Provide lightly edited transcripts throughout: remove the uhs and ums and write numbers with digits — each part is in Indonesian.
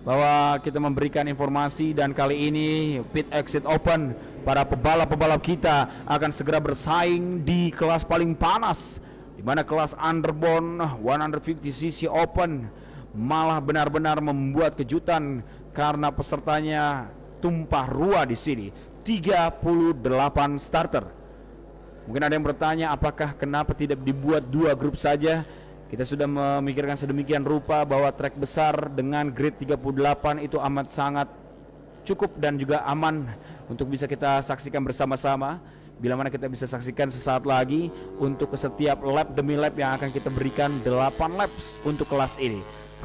bahwa kita memberikan informasi, dan kali ini Pit Exit Open, para pebalap-pebalap kita akan segera bersaing di kelas paling panas, di mana kelas Underborn 150cc Open malah benar-benar membuat kejutan karena pesertanya tumpah ruah di sini. 38 starter. Mungkin ada yang bertanya, apakah kenapa tidak dibuat 2 grup saja? Kita sudah memikirkan sedemikian rupa bahwa trek besar dengan grid 38 itu amat sangat cukup dan juga aman untuk bisa kita saksikan bersama-sama. Bila mana kita bisa saksikan sesaat lagi untuk setiap lap demi lap yang akan kita berikan 8 laps untuk kelas ini.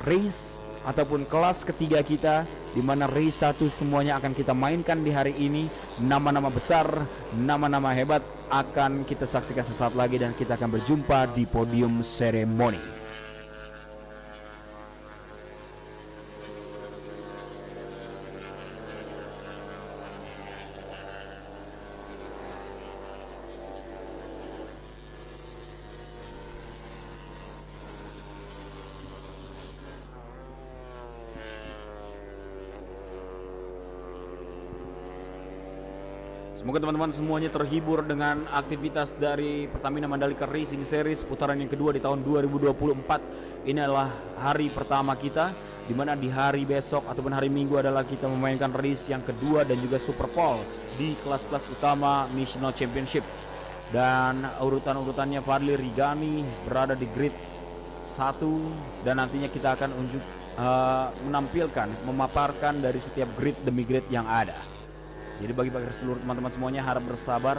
Race ataupun kelas ketiga kita, di mana race 1 semuanya akan kita mainkan di hari ini. Nama-nama besar, nama-nama hebat akan kita saksikan sesaat lagi, dan kita akan berjumpa di podium seremoni. Semoga teman-teman semuanya terhibur dengan aktivitas dari Pertamina Mandalika Racing Series putaran yang kedua di tahun 2024. Ini adalah hari pertama kita, di mana di hari besok ataupun hari Minggu adalah kita memainkan race yang kedua dan juga Super Pole di kelas-kelas utama National Championship. Dan urutan-urutannya Fadli Rigani berada di grid 1, dan nantinya kita akan menampilkan, memaparkan dari setiap grid demi grid yang ada. Jadi bagi seluruh teman-teman semuanya, harap bersabar.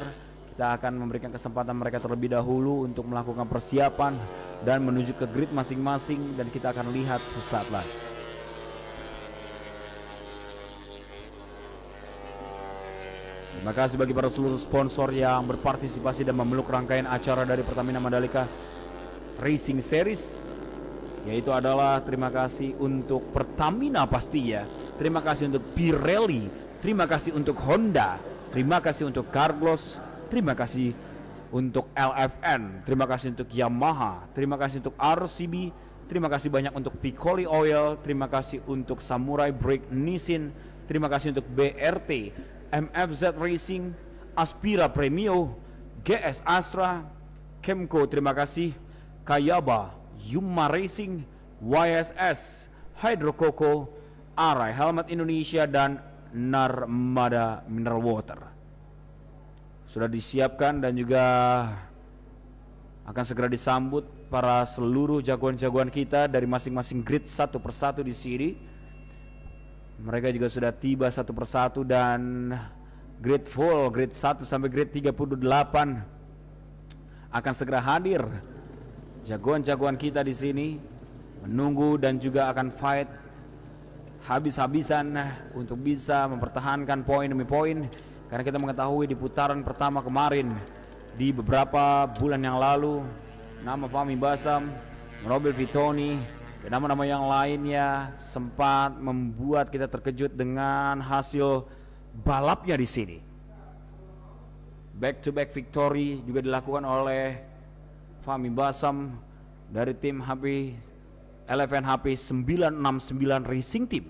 Kita akan memberikan kesempatan mereka terlebih dahulu untuk melakukan persiapan dan menuju ke grid masing-masing, dan kita akan lihat sesaat lagi. Terima kasih bagi para seluruh sponsor yang berpartisipasi dan memeluk rangkaian acara dari Pertamina Mandalika Racing Series, yaitu adalah terima kasih untuk Pertamina pastinya, terima kasih untuk Pirelli, terima kasih untuk Honda, terima kasih untuk Carglass, terima kasih untuk LFN, terima kasih untuk Yamaha, terima kasih untuk RCB, terima kasih banyak untuk Piccoli Oil, terima kasih untuk Samurai Brake Nissin, terima kasih untuk BRT, MFZ Racing, Aspira Premio, GS Astra, Kemco, terima kasih, Kayaba, Yuma Racing, YSS, Hydro Coco, Arai Helmet Indonesia, dan Narmada Mineral Water. Sudah disiapkan dan juga akan segera disambut para seluruh jagoan-jagoan kita dari masing-masing grid satu persatu di sini. Mereka juga sudah tiba satu persatu, dan grid full, grid 1 sampai grid 38 akan segera hadir. Jagoan-jagoan kita di sini menunggu dan juga akan fight habis-habisan untuk bisa mempertahankan poin demi poin, karena kita mengetahui di putaran pertama kemarin, di beberapa bulan yang lalu, nama Fahmi Basam, Robert Vitoni, dan nama-nama yang lainnya sempat membuat kita terkejut dengan hasil balapnya di sini. Back to back victory juga dilakukan oleh Fahmi Basam dari tim LFNHP 969 Racing Team.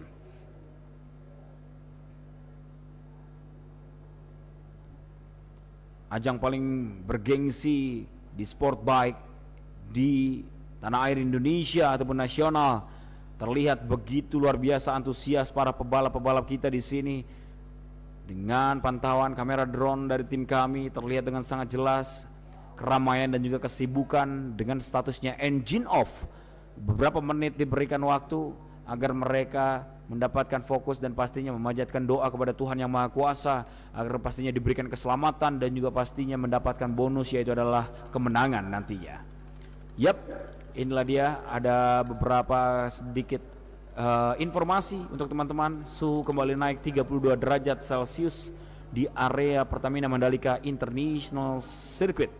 Ajang paling bergengsi di sport bike di tanah air Indonesia ataupun nasional. Terlihat begitu luar biasa antusias para pebalap-pebalap kita di sini. Dengan pantauan kamera drone dari tim kami, terlihat dengan sangat jelas keramaian dan juga kesibukan dengan statusnya engine off. Beberapa menit diberikan waktu agar mereka mendapatkan fokus dan pastinya memanjatkan doa kepada Tuhan Yang Maha Kuasa agar pastinya diberikan keselamatan dan juga pastinya mendapatkan bonus, yaitu adalah kemenangan nantinya. Yap, inilah dia, ada beberapa sedikit informasi untuk teman-teman. Suhu kembali naik 32 derajat Celcius di area Pertamina Mandalika International Circuit.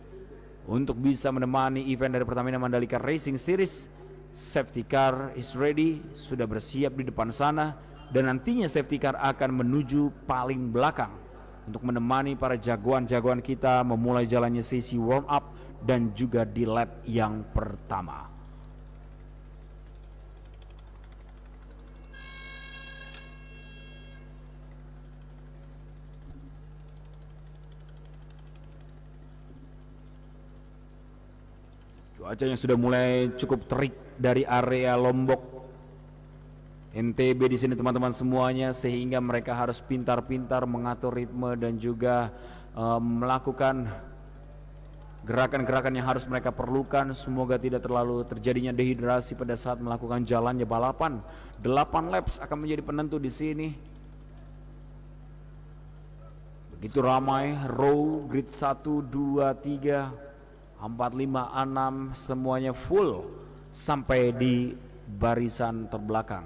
Untuk bisa menemani event dari Pertamina Mandalika Racing Series, safety car is ready, sudah bersiap di depan sana, dan nantinya safety car akan menuju paling belakang untuk menemani para jagoan-jagoan kita memulai jalannya sesi warm up dan juga di lap yang pertama. Cuacanya sudah mulai cukup terik dari area Lombok NTB di sini teman-teman semuanya, sehingga mereka harus pintar-pintar mengatur ritme dan juga melakukan gerakan-gerakan yang harus mereka perlukan. Semoga tidak terlalu terjadinya dehidrasi pada saat melakukan jalannya balapan. 8 laps akan menjadi penentu di sini. Begitu ramai, row, grid 1, 2, 3, 4, 5, 6 semuanya full sampai di barisan terbelakang.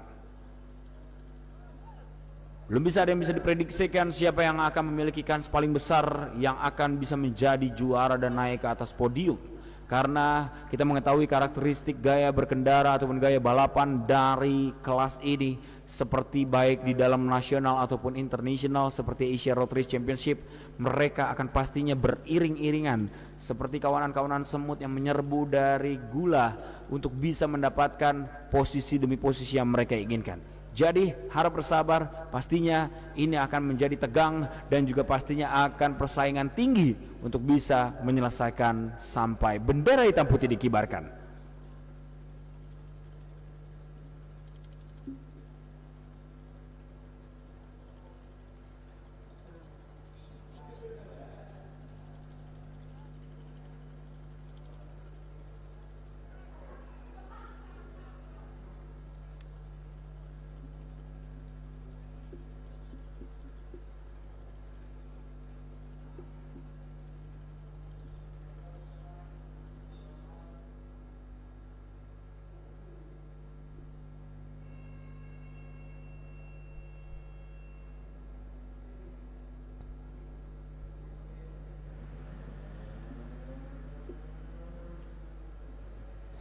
Belum bisa ada yang bisa diprediksikan siapa yang akan memiliki kans paling besar yang akan bisa menjadi juara dan naik ke atas podium. Karena kita mengetahui karakteristik gaya berkendara ataupun gaya balapan dari kelas ini, seperti baik di dalam nasional ataupun internasional seperti Asia Road Race Championship, mereka akan pastinya beriring-iringan seperti kawanan-kawanan semut yang menyerbu dari gula untuk bisa mendapatkan posisi demi posisi yang mereka inginkan. Jadi harap bersabar, pastinya ini akan menjadi tegang dan juga pastinya akan persaingan tinggi untuk bisa menyelesaikan sampai bendera hitam putih dikibarkan.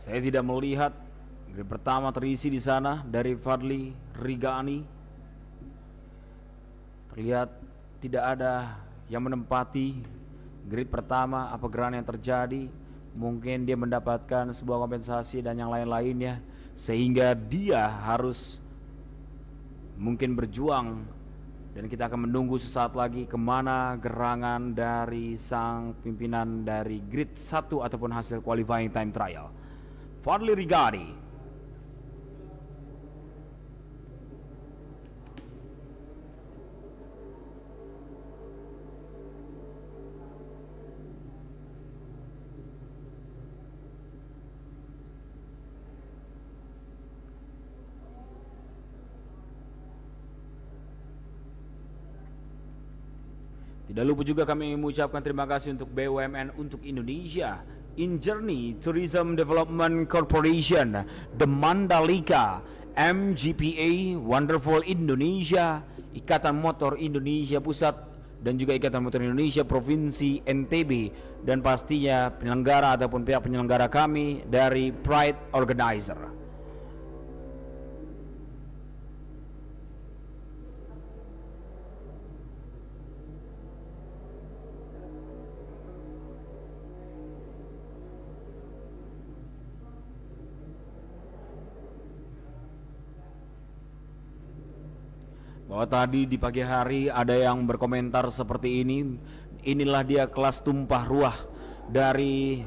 Saya tidak melihat grid pertama terisi di sana dari Fadli Rigani. Terlihat tidak ada yang menempati grid pertama. Apa gerangan yang terjadi? Mungkin dia mendapatkan sebuah kompensasi dan yang lain-lainnya, sehingga dia harus mungkin berjuang. Dan kita akan menunggu sesaat lagi kemana gerangan dari sang pimpinan dari grid 1 ataupun hasil qualifying time trial. Fadli Rigani. Tidak lupa juga kami mengucapkan terima kasih untuk BUMN untuk Indonesia, InJourney Tourism Development Corporation, The Mandalika, MGPA, Wonderful Indonesia, Ikatan Motor Indonesia Pusat, dan juga Ikatan Motor Indonesia Provinsi NTB, dan pastinya penyelenggara ataupun pihak penyelenggara kami dari Pride Organizer. Bahwa tadi di pagi hari ada yang berkomentar seperti ini, inilah dia kelas tumpah ruah dari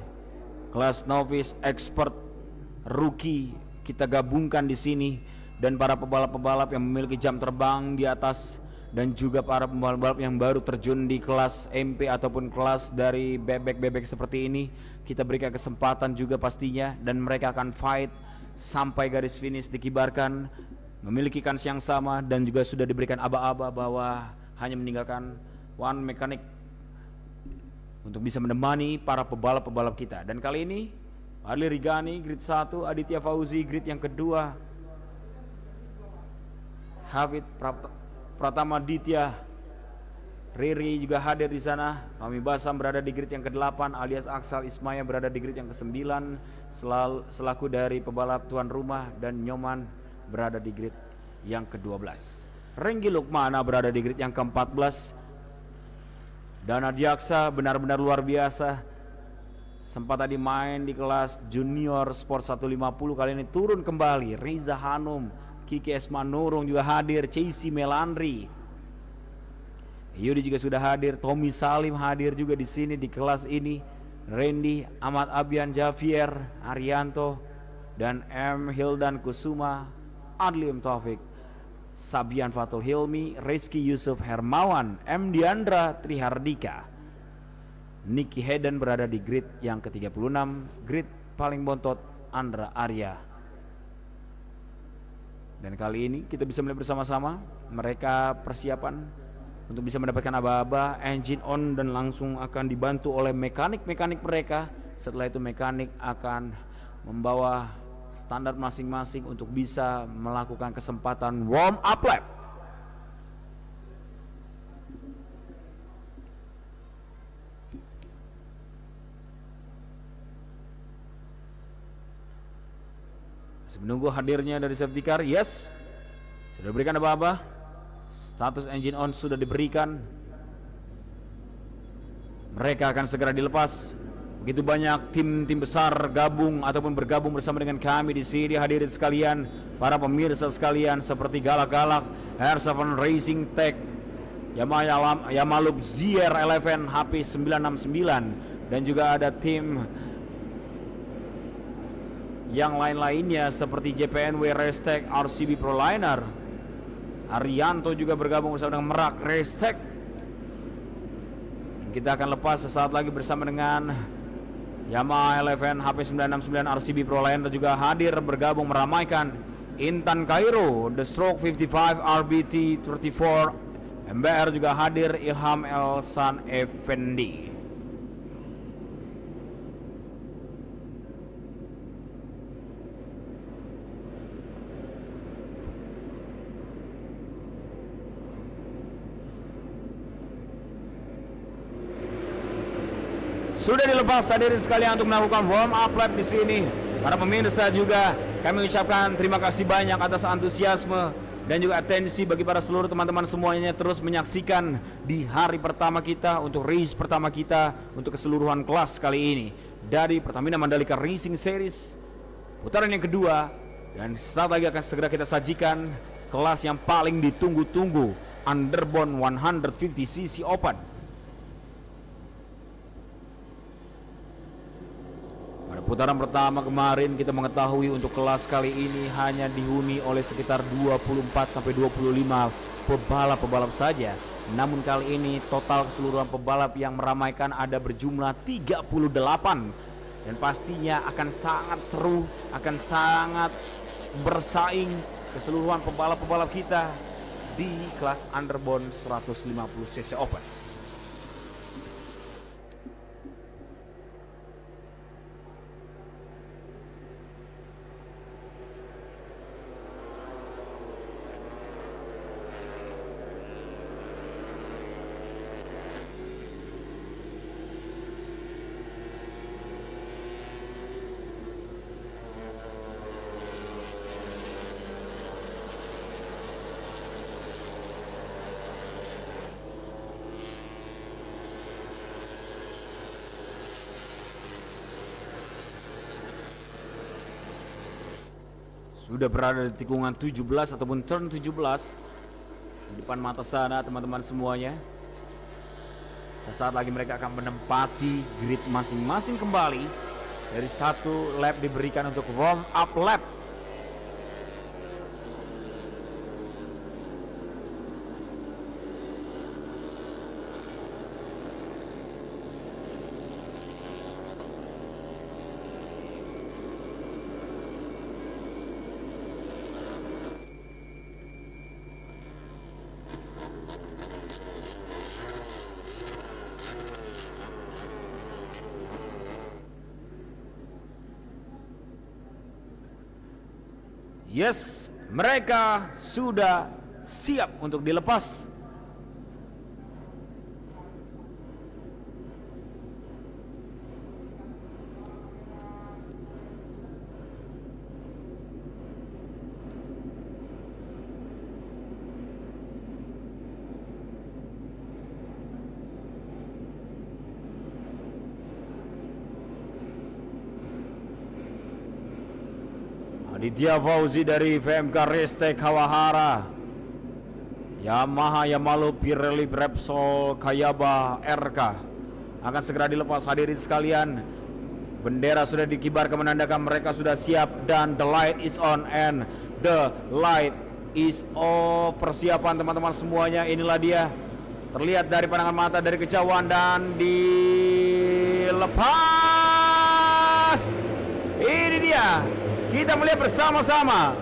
kelas novice, expert, rookie kita gabungkan di sini, dan para pebalap-pebalap yang memiliki jam terbang di atas, dan juga para pembalap yang baru terjun di kelas MP ataupun kelas dari bebek-bebek seperti ini, kita berikan kesempatan juga pastinya, dan mereka akan fight sampai garis finish dikibarkan, memiliki kans yang sama, dan juga sudah diberikan aba-aba bahwa hanya meninggalkan one mekanik untuk bisa menemani para pebalap-pebalap kita. Dan kali ini Fadli Rigani grid 1, Aditya Fauzi grid yang kedua, Hafid Pratama Ditya, Riri juga hadir di sana. Fahmi Basam berada di grid yang ke-8, alias Aksal Ismaya berada di grid yang ke-9 selaku dari pebalap tuan rumah, dan Nyoman berada di grid yang ke-12. Renggi Lukmana berada di grid yang ke-14. Dana Diaksa benar-benar luar biasa. Sempat tadi main di kelas junior sport 150, kali ini turun kembali. Riza Hanum, Kiki Esmanurung juga hadir, Chasey Melandri, Yudi juga sudah hadir, Tommy Salim hadir juga di sini di kelas ini. Randy, Ahmad Abian, Javier, Arianto, dan M. Hildan Kusuma, Adli M. Taufik, Sabian Fatul Hilmi, Rizky Yusuf Hermawan, M. Diandra Trihardika. Nicky Hayden berada di grid yang ke-36, grid paling bontot Andra Arya. Dan kali ini kita bisa melihat bersama-sama mereka persiapan untuk bisa mendapatkan aba-aba, engine on, dan langsung akan dibantu oleh mekanik-mekanik mereka. Setelah itu mekanik akan membawa standar masing-masing untuk bisa melakukan kesempatan warm up lap. Menunggu hadirnya dari safety car. Yes, sudah berikan apa-apa. Status engine on sudah diberikan. Mereka akan segera dilepas. Begitu banyak tim-tim besar gabung ataupun bergabung bersama dengan kami di sini. Hadirin sekalian, para pemirsa sekalian, seperti Galak-Galak, Air7 Racing Tech, Yamaha Loop ZR11 HP969, dan juga ada tim yang lain-lainnya seperti JPNW Race Tech, RCB Proliner. Arianto juga bergabung bersama dengan Merak Race Tech. Kita akan lepas sesaat lagi bersama dengan Yamaha 11 HP969 RCB Proliner, juga hadir bergabung meramaikan Intan Cairo, The Stroke 55 RBT 34 MBR, juga hadir Ilham Elsan Effendi. Sudah dilepas hadirin sekalian untuk melakukan warm up lap di sini. Para pemirsa juga kami ucapkan terima kasih banyak atas antusiasme dan juga atensi bagi para seluruh teman-teman semuanya terus menyaksikan di hari pertama kita untuk race pertama kita untuk keseluruhan kelas kali ini dari Pertamina Mandalika Racing Series putaran yang kedua. Dan saat lagi akan segera kita sajikan kelas yang paling ditunggu-tunggu, Underbone 150cc Open. Putaran pertama kemarin kita mengetahui untuk kelas kali ini hanya dihuni oleh sekitar 24-25 pebalap-pebalap saja. Namun kali ini total keseluruhan pebalap yang meramaikan ada berjumlah 38. Dan pastinya akan sangat seru, akan sangat bersaing keseluruhan pebalap-pebalap kita di kelas Underbone 150cc Open. Sudah berada di tikungan 17 ataupun turn 17 di depan mata sana teman-teman semuanya. Sesaat lagi mereka akan menempati grid masing-masing kembali. Dari satu lap diberikan untuk warm up lap. Yes, mereka sudah siap untuk dilepas. Aditya Fauzi dari VMK Race Tech Kawahara, Yamaha Yamalu Pirelli Repsol Kayaba RK, akan segera dilepas hadirin sekalian. Bendera sudah dikibarkan menandakan mereka sudah siap dan the light is on and the light is off. Persiapan teman-teman semuanya, inilah dia. Terlihat dari pandangan mata dari kejauhan dan dilepas. Ini dia. Kita melihat bersama-sama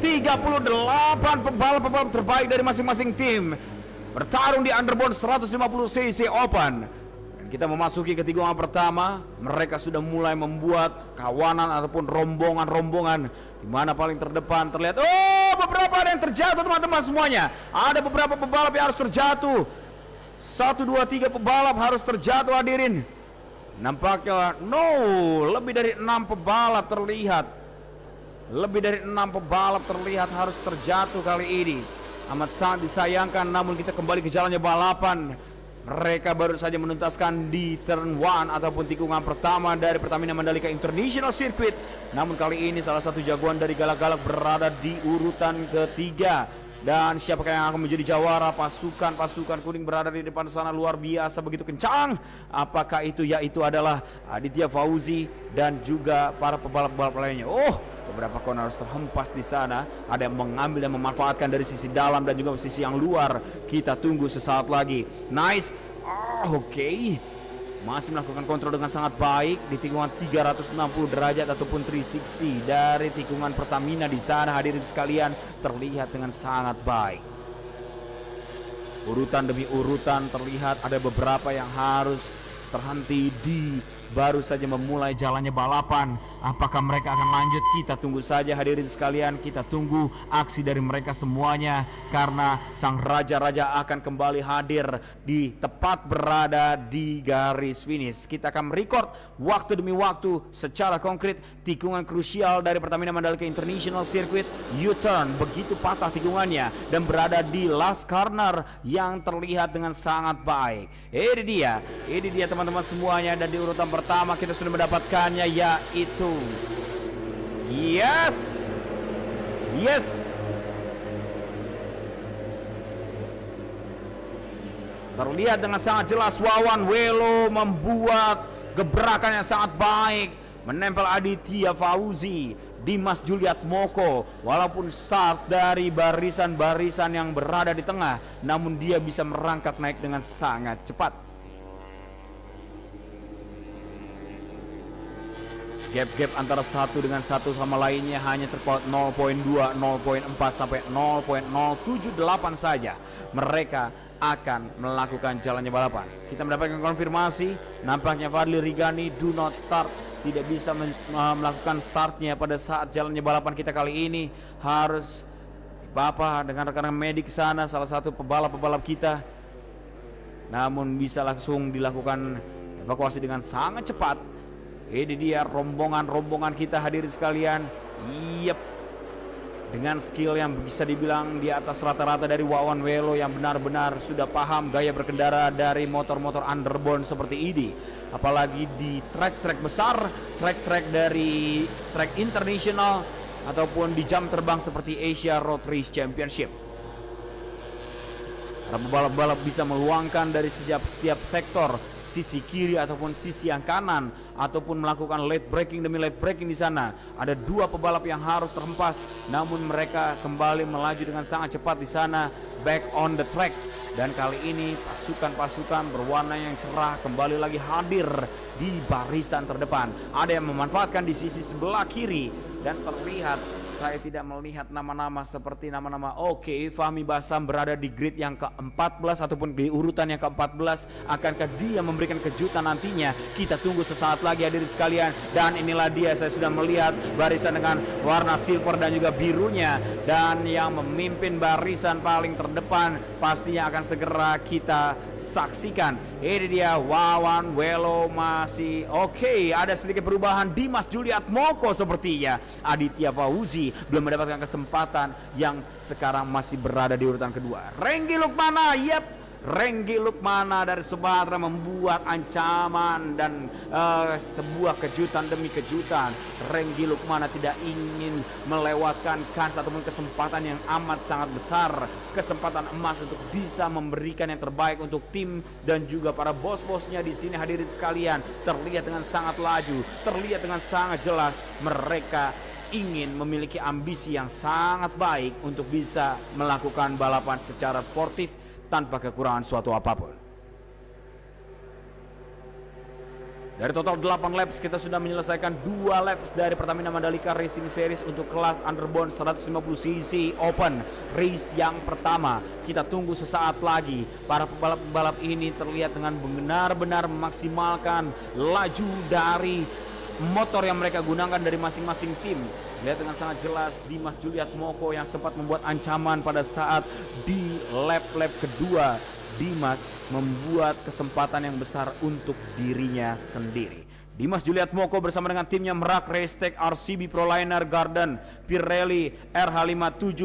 38 pembalap-pembalap terbaik dari masing-masing tim bertarung di Underbone 150cc Open. Kita memasuki ke tikungan pertama. Mereka sudah mulai membuat kawanan ataupun rombongan-rombongan, di mana paling terdepan terlihat beberapa ada yang terjatuh teman-teman semuanya. Ada beberapa pembalap yang harus terjatuh. 1, 2, 3 pembalap harus terjatuh hadirin. Nampaknya lebih dari 6 pembalap terlihat. Lebih dari 6 pembalap terlihat harus terjatuh kali ini. Amat sangat disayangkan, namun kita kembali ke jalannya balapan. Mereka baru saja menuntaskan di turn 1 ataupun tikungan pertama dari Pertamina Mandalika International Circuit. Namun kali ini salah satu jagoan dari Galak-Galak berada di urutan ketiga. Dan siapakah yang akan menjadi jawara? Pasukan kuning berada di depan sana luar biasa begitu kencang. Apakah itu? Yaitu adalah Aditya Fauzi dan juga para pembalap-pembalap lainnya. Beberapa kon harus terhempas di sana. Ada yang mengambil dan memanfaatkan dari sisi dalam dan juga sisi yang luar. Kita tunggu sesaat lagi. Nice. Oke. Masih melakukan kontrol dengan sangat baik di tikungan 360 derajat ataupun 360 dari tikungan Pertamina di sana hadirin sekalian, terlihat dengan sangat baik. Urutan demi urutan terlihat ada beberapa yang harus terhenti di baru saja memulai jalannya balapan. Apakah mereka akan lanjut? Kita tunggu saja hadirin sekalian. Kita tunggu aksi dari mereka semuanya, karena sang raja-raja akan kembali hadir di tepat berada di garis finish. Kita akan merekord waktu demi waktu secara konkret tikungan krusial dari Pertamina Mandalika International Circuit. U-turn begitu patah tikungannya dan berada di last corner yang terlihat dengan sangat baik. Ini dia teman-teman semuanya. Dan di urutan pertama kita sudah mendapatkannya, yaitu yes. Terlihat dengan sangat jelas Wawan Welo membuat gebrakan yang sangat baik, menempel Aditya Fauzi, Dimas Juliat Moko. Walaupun start dari barisan-barisan yang berada di tengah, namun dia bisa merangkak naik dengan sangat cepat. Gap-gap antara satu dengan satu sama lainnya hanya terpaut 0.2, 0.4 sampai 0.078 saja. Mereka akan melakukan jalannya balapan. Kita mendapatkan konfirmasi, nampaknya Fadli Rigani do not start, tidak bisa melakukan startnya pada saat jalannya balapan kita kali ini. Harus Bapak dengan rekan medik sana, salah satu pebalap-pebalap kita, namun bisa langsung dilakukan evakuasi dengan sangat cepat. Ini dia rombongan-rombongan kita hadirin sekalian. Dengan skill yang bisa dibilang di atas rata-rata dari Wawan Welo yang benar-benar sudah paham gaya berkendara dari motor-motor underbone seperti ini. Apalagi di trek-trek besar, trek-trek dari trek internasional ataupun di jam terbang seperti Asia Road Race Championship. Para pembalap-pembalap bisa meluangkan dari setiap sektor, sisi kiri ataupun sisi yang kanan, ataupun melakukan late braking demi late braking di sana. Ada 2 pebalap yang harus terhempas, namun mereka kembali melaju dengan sangat cepat di sana, back on the track. Dan kali ini pasukan-pasukan berwarna yang cerah kembali lagi hadir di barisan terdepan. Ada yang memanfaatkan di sisi sebelah kiri dan terlihat, saya tidak melihat nama-nama seperti nama-nama Fahmi Basam berada di grid yang ke-14 ataupun di urutan yang ke-14. Akankah dia memberikan kejutan nantinya? Kita tunggu sesaat lagi hadirin sekalian. Dan inilah dia, saya sudah melihat barisan dengan warna silver dan juga birunya. Dan yang memimpin barisan paling terdepan pastinya akan segera kita saksikan. Ini dia Wawan Welo masih ada sedikit perubahan. Dimas Juliat Moko sepertinya. Aditya Fauzi belum mendapatkan kesempatan yang sekarang masih berada di urutan kedua. Renggi Lukmana, Renggi Lukmana dari Sumatera membuat ancaman dan sebuah kejutan demi kejutan. Renggi Lukmana tidak ingin melewatkan kans ataupun kesempatan yang amat sangat besar, kesempatan emas untuk bisa memberikan yang terbaik untuk tim dan juga para bos-bosnya di sini. Hadirin sekalian, terlihat dengan sangat laju, terlihat dengan sangat jelas mereka ingin memiliki ambisi yang sangat baik untuk bisa melakukan balapan secara sportif tanpa kekurangan suatu apapun. Dari total 8 laps kita sudah menyelesaikan 2 laps dari Pertamina Mandalika Racing Series untuk kelas underbone 150cc Open race yang pertama. Kita tunggu sesaat lagi. Para pembalap-pembalap ini terlihat dengan benar-benar memaksimalkan laju dari motor yang mereka gunakan dari masing-masing tim. Lihat dengan sangat jelas Dimas Juliatmoko yang sempat membuat ancaman pada saat di lap kedua. Dimas membuat kesempatan yang besar untuk dirinya sendiri. Dimas Juliatmoko bersama dengan timnya Merak Racetech RCB Proliner Garden Pirelli RH57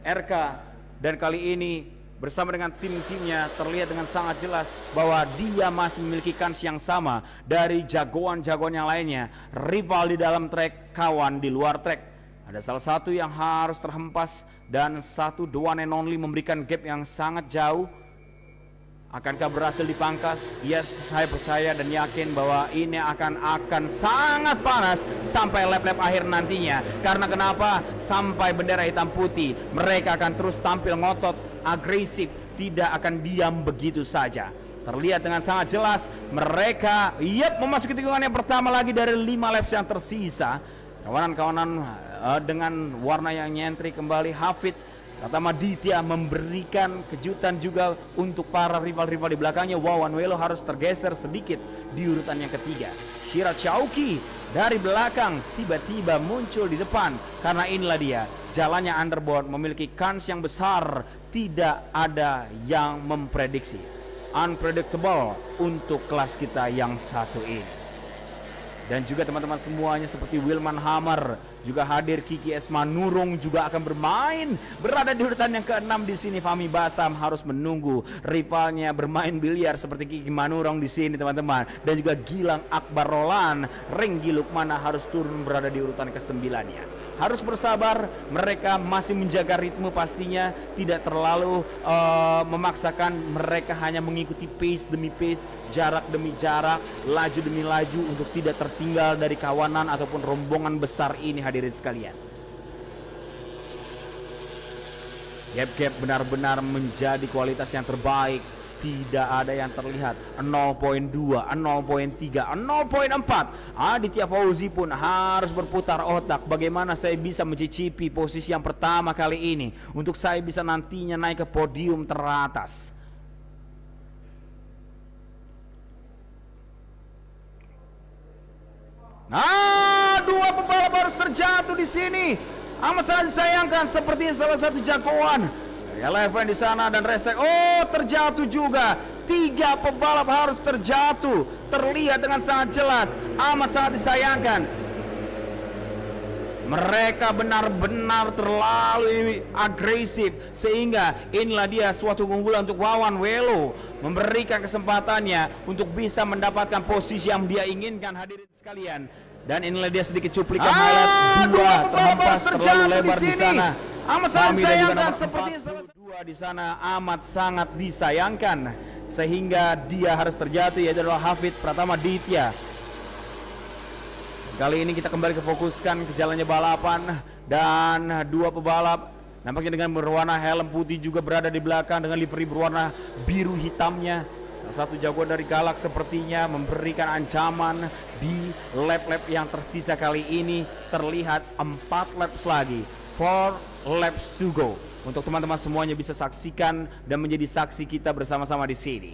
RK, dan kali ini bersama dengan tim-timnya terlihat dengan sangat jelas bahwa dia masih memiliki kans yang sama dari jagoan-jagoan yang lainnya. Rival di dalam trek, kawan di luar trek. Ada salah satu yang harus terhempas dan satu, the one and only, memberikan gap yang sangat jauh. Akankah berhasil dipangkas? Yes, saya percaya dan yakin bahwa ini akan sangat panas sampai lap-lap akhir nantinya. Karena kenapa? Sampai bendera hitam putih, mereka akan terus tampil ngotot, agresif, tidak akan diam begitu saja. Terlihat dengan sangat jelas mereka memasuki tikungan yang pertama lagi dari 5 laps yang tersisa. Kawanan-kawanan dengan warna yang nyentrik kembali. Hafid Pratama Ditya memberikan kejutan juga untuk para rival-rival di belakangnya. Wawan Welo harus tergeser sedikit di urutan yang ketiga. Shirat Syauki dari belakang tiba-tiba muncul di depan. Karena inilah dia, jalannya underboard memiliki kans yang besar. Tidak ada yang memprediksi. Unpredictable untuk kelas kita yang satu ini. Dan juga teman-teman semuanya seperti Wilman Hammer juga hadir, Kiki Esma Nurung juga akan bermain, berada di urutan yang ke-6 di sini. Fahmi Basam harus menunggu rivalnya bermain biliar seperti Kiki Manurung di sini teman-teman, dan juga Gilang Akbar Roland. Renggi Lukmana harus turun berada di urutan ke-9-nya. Harus bersabar, mereka masih menjaga ritme pastinya, tidak terlalu memaksakan, mereka hanya mengikuti pace demi pace, jarak demi jarak, laju demi laju untuk tidak tertinggal dari kawanan ataupun rombongan besar ini. Hadirin sekalian, gap-gap benar-benar menjadi kualitas yang terbaik. Tidak ada yang terlihat. 0.2, 0.3, 0.4. Aditya Fauzi pun harus berputar otak, bagaimana saya bisa mencicipi posisi yang pertama kali ini untuk saya bisa nantinya naik ke podium teratas. Nah, 2 pembalap harus terjatuh di sini. Amat sangat disayangkan, seperti salah satu jagoan Eleven di sana dan Racetech. Oh, terjatuh juga. 3 pembalap harus terjatuh. Terlihat dengan sangat jelas. Amat sangat disayangkan. Mereka benar-benar terlalu agresif, sehingga inilah dia suatu keunggulan untuk Wawan Welo, memberikan kesempatannya untuk bisa mendapatkan posisi yang dia inginkan. Hadirin sekalian, dan inilah dia sedikit cuplikan highlight 2 terhempas terlalu lebar di sana. Amat sangat disayangkan, seperti salah 2 di sana amat sangat disayangkan, sehingga dia harus terjatuh, yaitu adalah Hafid Pratama Ditya. Kali ini kita kembali kefokuskan ke jalannya balapan, dan 2 pebalap nampaknya dengan berwarna helm putih juga berada di belakang dengan livery berwarna biru hitamnya. Salah satu jagoan dari Galak sepertinya memberikan ancaman di lap-lap yang tersisa kali ini. Terlihat 4 laps lagi, 4 laps to go. Untuk teman-teman semuanya bisa saksikan dan menjadi saksi kita bersama-sama di sini.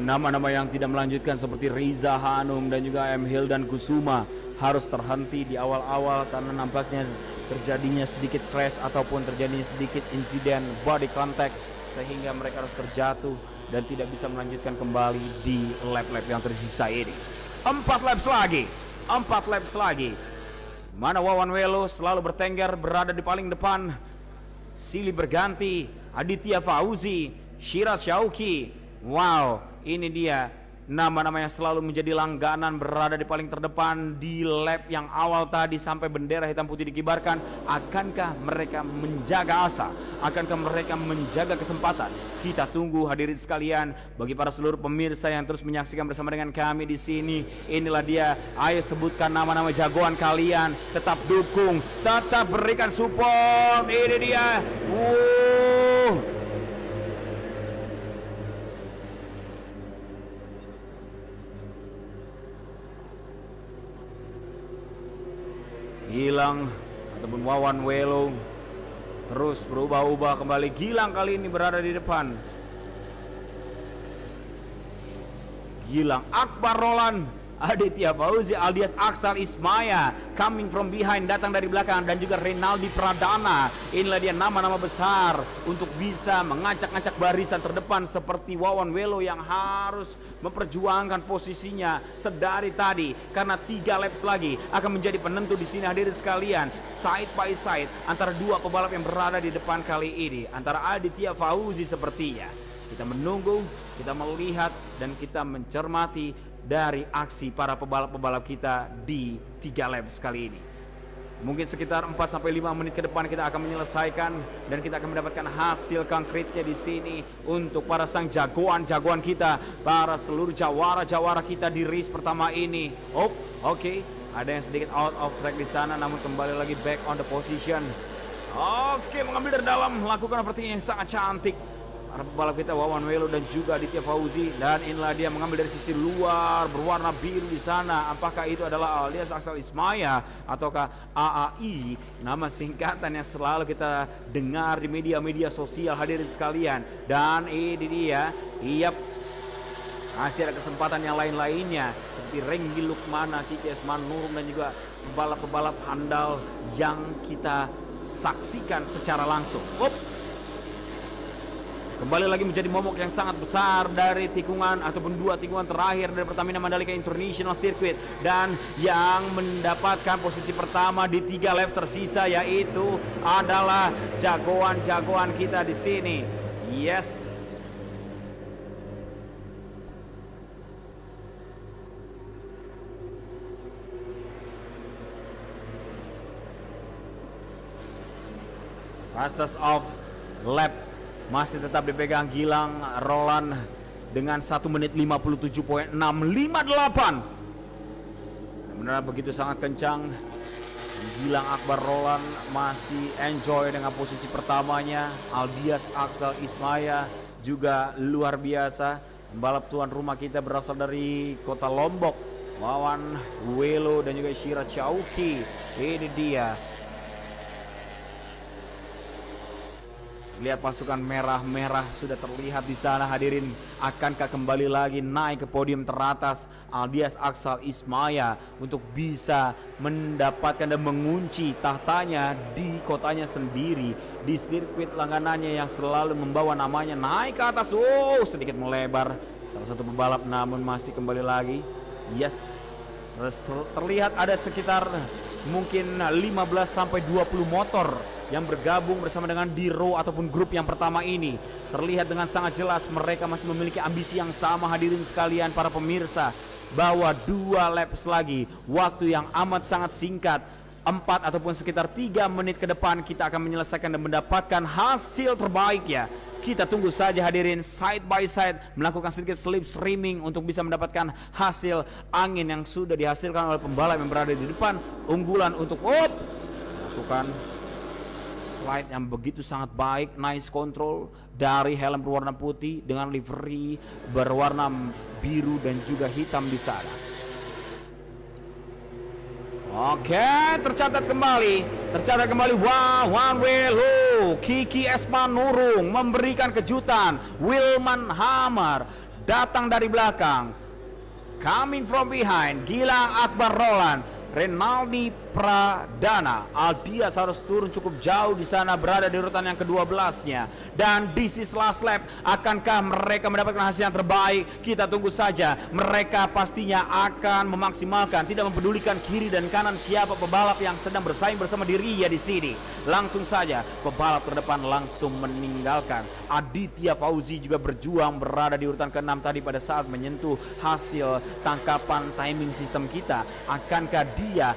Nama-nama yang tidak melanjutkan seperti Riza Hanum dan juga M. Hildan Kusuma harus terhenti di awal-awal karena nampaknya terjadinya sedikit crash ataupun terjadinya sedikit insiden body contact, sehingga mereka harus terjatuh dan tidak bisa melanjutkan kembali di lap-lap yang tersisa ini. 4 laps lagi, 4 laps lagi. Mana Wawan Welo selalu bertengger berada di paling depan. Silih berganti, Aditya Fauzi, Shira Syauki. Wow, ini dia nama-nama yang selalu menjadi langganan berada di paling terdepan di lap yang awal tadi sampai bendera hitam putih dikibarkan. Akankah mereka menjaga asa? Akankah mereka menjaga kesempatan? Kita tunggu hadirin sekalian. Bagi para seluruh pemirsa yang terus menyaksikan bersama dengan kami di sini, inilah dia. Ayo sebutkan nama-nama jagoan kalian. Tetap dukung, tetap berikan support. Ini dia. Gilang ataupun Wawan Welo terus berubah-ubah kembali. Gilang kali ini berada di depan. Gilang Akbar Roland, Aditya Fauzi alias Aksal Ismaya coming from behind, datang dari belakang, dan juga Renaldi Pradana. Inilah dia nama-nama besar untuk bisa mengacak-acak barisan terdepan seperti Wawan Welo yang harus memperjuangkan posisinya sedari tadi, karena 3 laps lagi akan menjadi penentu di sini hadirin sekalian. Side by side antara dua pebalap yang berada di depan kali ini, antara Aditya Fauzi sepertinya. Kita menunggu, kita melihat, dan kita mencermati dari aksi para pebalap-pebalap kita di 3 laps kali ini. Mungkin sekitar 4-5 menit ke depan kita akan menyelesaikan dan kita akan mendapatkan hasil konkretnya di sini untuk para sang jagoan-jagoan kita, para seluruh jawara-jawara kita di race pertama ini. Oke. Ada yang sedikit out of track di sana, namun kembali lagi back on the position. Oke, mengambil dari dalam, melakukan overtaking yang sangat cantik. Para pembalap kita Wawan Welo dan juga Aditya Fauzi, dan inilah dia mengambil dari sisi luar berwarna biru di sana. Apakah itu adalah alias Aksal Ismaya ataukah AAI, nama singkatan yang selalu kita dengar di media-media sosial hadirin sekalian. Dan ini dia, masih ada kesempatan yang lain-lainnya seperti Renggi Lukmana, Kiki Esman Nurung, dan juga pebalap-pebalap handal yang kita saksikan secara langsung. Kembali lagi menjadi momok yang sangat besar dari tikungan ataupun 2 tikungan terakhir dari Pertamina Mandalika International Circuit, dan yang mendapatkan posisi pertama di 3 laps tersisa yaitu adalah jagoan-jagoan kita di sini. Yes. Fastest of lap masih tetap dipegang Gilang Roland dengan 1 menit 57.658. Benar begitu sangat kencang. Gilang Akbar Roland masih enjoy dengan posisi pertamanya. Alias Aksal Ismaya juga luar biasa. Pembalap tuan rumah kita berasal dari kota Lombok, Wawan Welo dan juga Shira Syauki. Ini dia. Lihat pasukan merah-merah sudah terlihat di sana hadirin. Akankah kembali lagi naik ke podium teratas alias Aksal Ismaya untuk bisa mendapatkan dan mengunci tahtanya di kotanya sendiri, di sirkuit langganannya yang selalu membawa namanya naik ke atas. Sedikit melebar salah satu pebalap, namun masih kembali lagi. Yes, terlihat ada sekitar mungkin 15-20 motor yang bergabung bersama dengan Diro ataupun grup yang pertama ini. Terlihat dengan sangat jelas mereka masih memiliki ambisi yang sama hadirin sekalian para pemirsa, bahwa 2 laps lagi, waktu yang amat sangat singkat, 4 ataupun sekitar 3 menit ke depan kita akan menyelesaikan dan mendapatkan hasil terbaik ya. Kita tunggu saja hadirin, side by side melakukan sedikit slip streaming untuk bisa mendapatkan hasil angin yang sudah dihasilkan oleh pembalap yang berada di depan. Unggulan untuk melakukan slide yang begitu sangat baik, nice control dari helm berwarna putih dengan livery berwarna biru dan juga hitam di sana. Oke, tercatat kembali Wawan Welo, Kiki Esman Nurung memberikan kejutan. Wilman Hamar datang dari belakang, coming from behind, Gilang Akbar Roland Renaldi Pradana. Aldias harus turun cukup jauh di sana, berada di urutan yang ke-12-nya. Dan this is last lap. Akankah mereka mendapatkan hasil yang terbaik? Kita tunggu saja. Mereka pastinya akan memaksimalkan, tidak mempedulikan kiri dan kanan siapa pebalap yang sedang bersaing bersama dirinya di sini. Langsung saja pebalap terdepan langsung meninggalkan. Aditya Fauzi juga berjuang berada di urutan ke-6 tadi pada saat menyentuh hasil tangkapan timing sistem kita. Akankah dia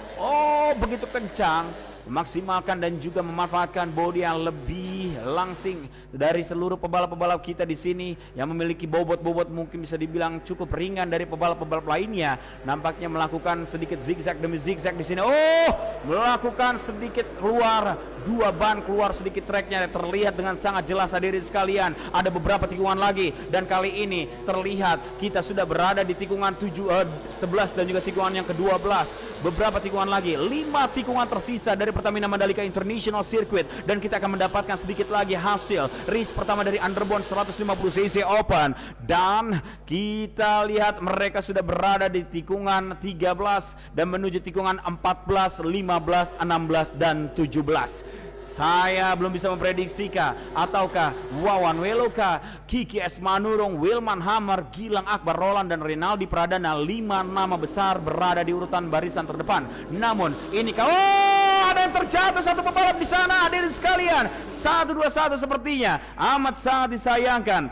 begitu kencang memaksimalkan dan juga memanfaatkan bodi yang lebih langsing dari seluruh pebalap-pebalap kita di sini yang memiliki bobot-bobot mungkin bisa dibilang cukup ringan dari pebalap-pebalap lainnya. Nampaknya melakukan sedikit zigzag demi zigzag di sini. Melakukan sedikit keluar dua ban, keluar sedikit treknya, terlihat dengan sangat jelas hadirin sekalian. Ada beberapa tikungan lagi dan kali ini terlihat kita sudah berada di tikungan 11 dan juga tikungan yang ke-12. Beberapa tikungan lagi, 5 tikungan tersisa dari Pertamina Mandalika International Circuit dan kita akan mendapatkan sedikit lagi hasil race pertama dari Underbone 150cc Open. Dan kita lihat mereka sudah berada di tikungan 13 dan menuju tikungan 14, 15, 16 dan 17. Saya belum bisa memprediksikan ataukah Wawan Weloka, Kiki S. Manurung, Wilman Hammer, Gilang Akbar Roland dan Renaldi Pradana, 5 nama besar berada di urutan barisan terdepan. Namun ini ada yang terjatuh satu pebalap di sana, hadirin sekalian. 1-2-1 sepertinya amat sangat disayangkan.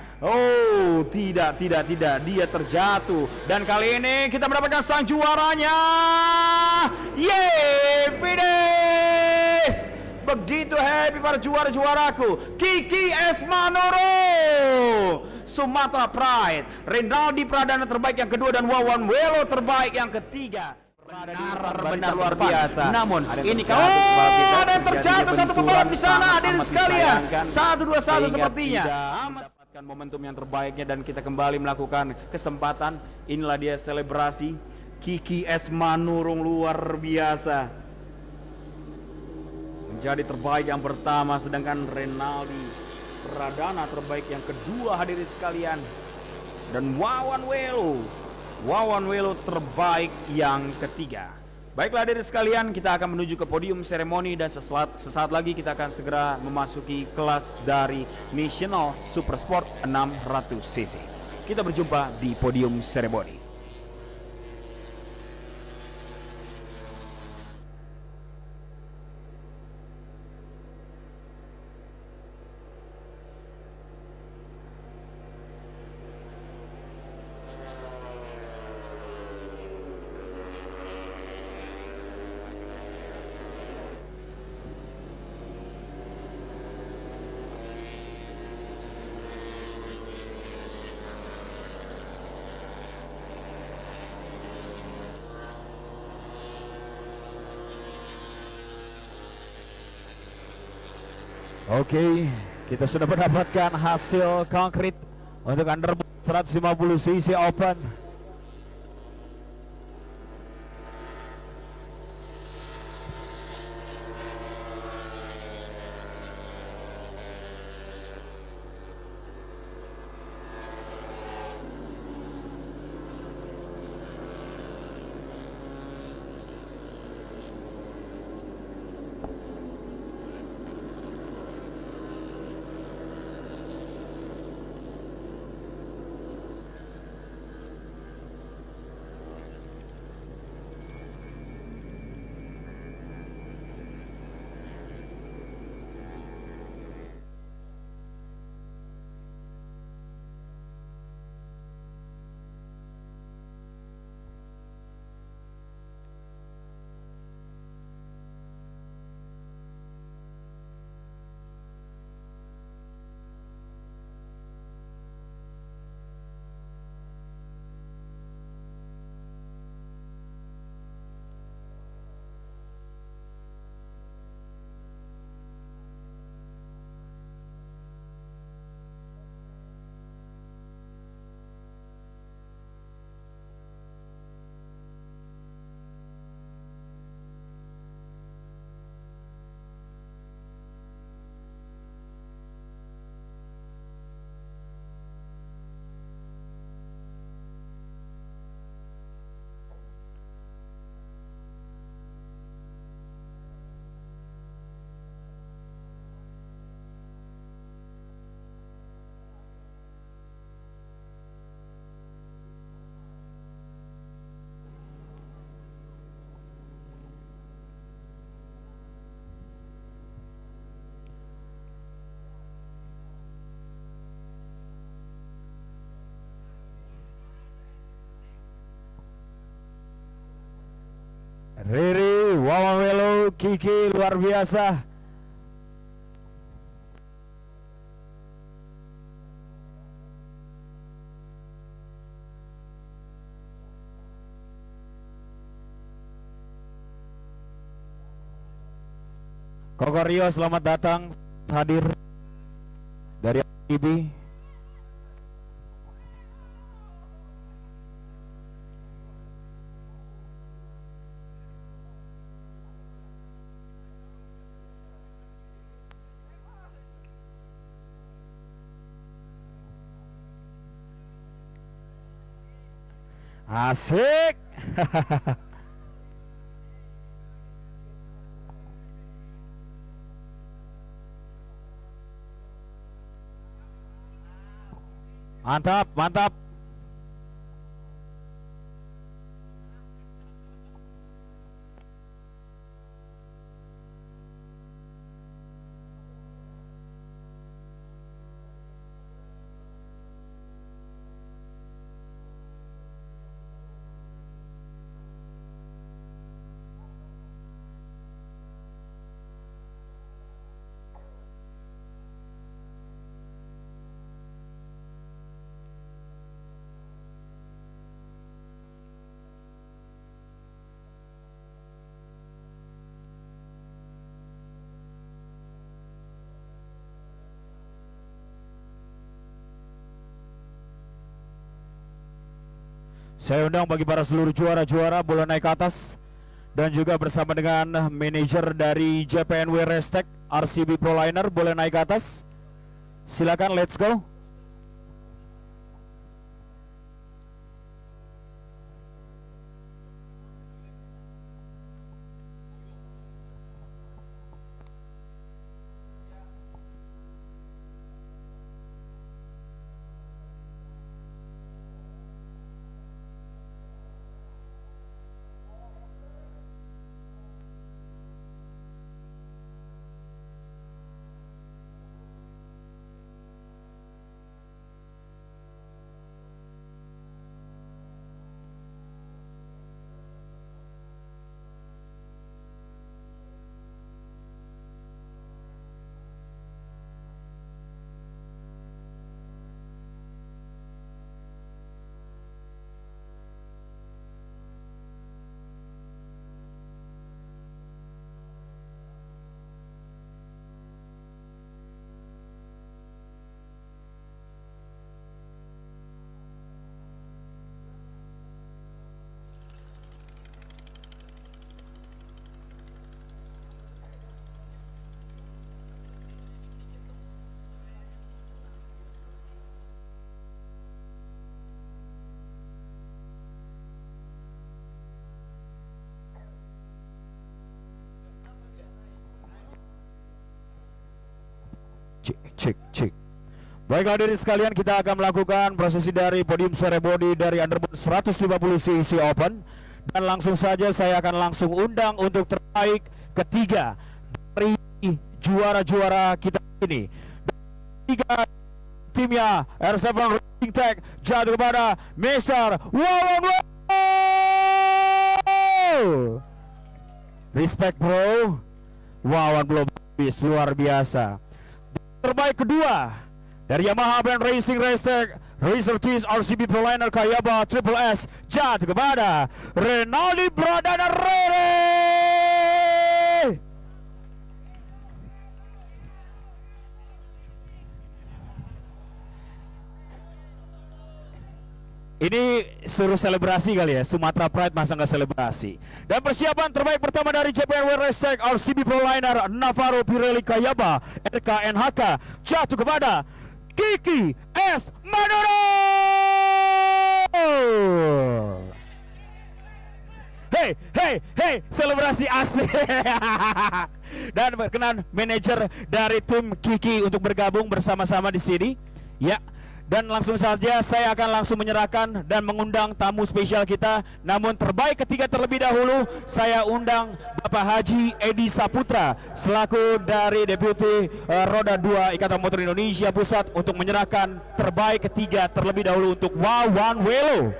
Tidak, dia terjatuh dan kali ini kita mendapatkan sang juaranya. Finish! Begitu happy para juara-juaraku. Kiki S. Manurung, Sumatera Pride, Renaldi Pradana terbaik yang kedua dan Wawan Welo terbaik yang ketiga. Benar luar biasa. Namun ini kalau ada yang terjatuh satu pebalap di sana, hadirin sekalian. 1-2-1 sepertinya. Mendapatkan momentum yang terbaiknya dan kita kembali melakukan kesempatan. Inilah dia selebrasi Kiki S. Manurung, luar biasa. Menjadi terbaik yang pertama, sedangkan Renaldi Pradana terbaik yang kedua, hadirin sekalian. Dan Wawan Welo terbaik yang ketiga. Baiklah hadirin sekalian, kita akan menuju ke podium seremoni dan sesaat lagi kita akan segera memasuki kelas dari National Super Sport 600cc. Kita berjumpa di podium seremoni. Oke, kita sudah mendapatkan hasil konkret untuk Underbone 150cc Open. Riri, Wawan Welo, Kiki luar biasa. Koko Rio selamat datang hadir dari IB. Asik. Mantap, mantap. Saya undang bagi para seluruh juara-juara boleh naik ke atas, dan juga bersama dengan manajer dari JPNW Restek RCB Proliner boleh naik ke atas. Silakan, let's go. Cek. Baik hadirin sekalian, kita akan melakukan prosesi dari podium ceremony dari Underboard 150 cc Open, dan langsung saja saya akan langsung undang untuk terbaik ketiga dari juara-juara kita ini. Tiga timnya R7 Racing Tech jatuh kepada Mr. Wawan Welo. Respect bro, Wawan belum habis, luar biasa. Terbaik kedua dari Yamaha Brand Racing Restek Racer Keys RCB Proliner Kayaba Triple S jatuh kepada Renaldi Pradana Rere. Ini suruh selebrasi kali ya, Sumatera Pride masa nggak selebrasi. Dan persiapan terbaik pertama dari JPNW Restek RCB Proliner Navarro Pirelli Kayaba RKNHK jatuh kepada Kiki S. Maduro. Hey, selebrasi asik. Dan berkenan manajer dari tim Kiki untuk bergabung bersama-sama di sini. Ya. Dan langsung saja saya akan langsung menyerahkan dan mengundang tamu spesial kita. Namun terbaik ketiga terlebih dahulu saya undang Bapak Haji Edi Saputra selaku dari Deputi Roda 2 Ikatan Motor Indonesia Pusat untuk menyerahkan terbaik ketiga terlebih dahulu untuk Wawan Welo.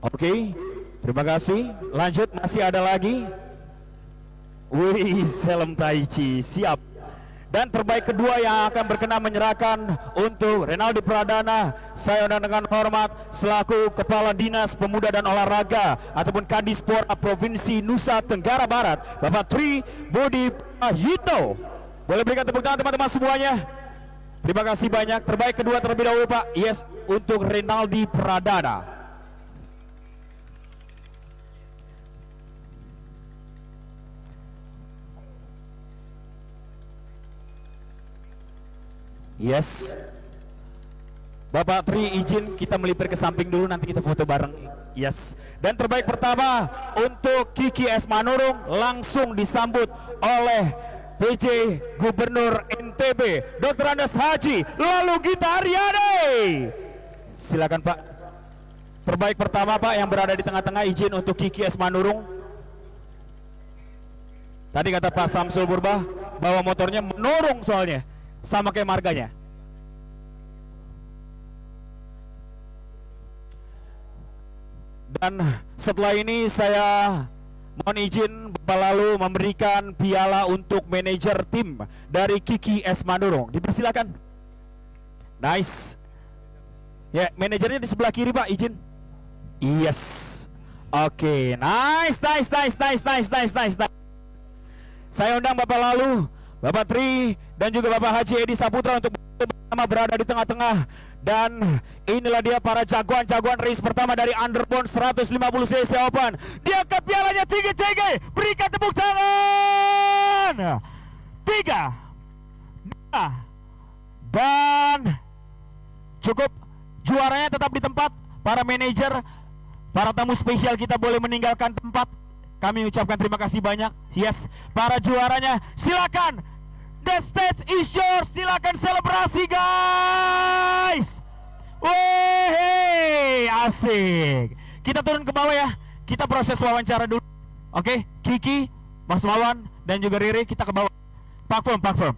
Oke, terima kasih. Lanjut, masih ada lagi. Wih, Selem Taichi, siap. Dan terbaik kedua yang akan berkenan menyerahkan untuk Renaldi Pradana, saya undang dengan hormat selaku Kepala Dinas Pemuda dan Olahraga ataupun Kadispor Provinsi Nusa Tenggara Barat, Bapak Tri Budi Prahito. Boleh berikan tepuk tangan teman-teman semuanya. Terima kasih banyak. Terbaik kedua terlebih dahulu Pak. Yes, untuk Renaldi Pradana. Yes, Bapak Tri izin kita melipir ke samping dulu, nanti kita foto bareng. Yes. Dan terbaik pertama untuk Kiki S. Manurung, langsung disambut oleh PJ Gubernur NTB Dr. Andes Haji lalu Gita Aryani. Silakan Pak. Terbaik pertama Pak yang berada di tengah-tengah, izin untuk Kiki S. Manurung. Tadi kata Pak Samsul Purba bahwa motornya menurung soalnya, sama kayak marganya. Dan setelah ini saya mohon izin Bapak lalu memberikan piala untuk manajer tim dari Kiki S. Manurung. Dipersilakan. Nice. Ya, manajernya di sebelah kiri Pak, izin. Yes. Oke, nice. Saya undang Bapak lalu, Bapak Tri dan juga Bapak Haji Edi Saputra untuk bersama berada di tengah-tengah. Dan inilah dia para jagoan-jagoan race pertama dari Underbone 150cc Open. Dia ke pialanya tinggi-tinggi. Berikan tepuk tangan. 3, 2, dan cukup. Juaranya tetap di tempat. Para manajer, para tamu spesial kita boleh meninggalkan tempat. Kami ucapkan terima kasih banyak. Yes, para juaranya silakan. The stage is yours. Silakan selebrasi guys. Wih, asik. Kita turun ke bawah ya. Kita proses wawancara dulu. Oke, Kiki, Mas Wawan dan juga Riri kita ke bawah. Pak Firm.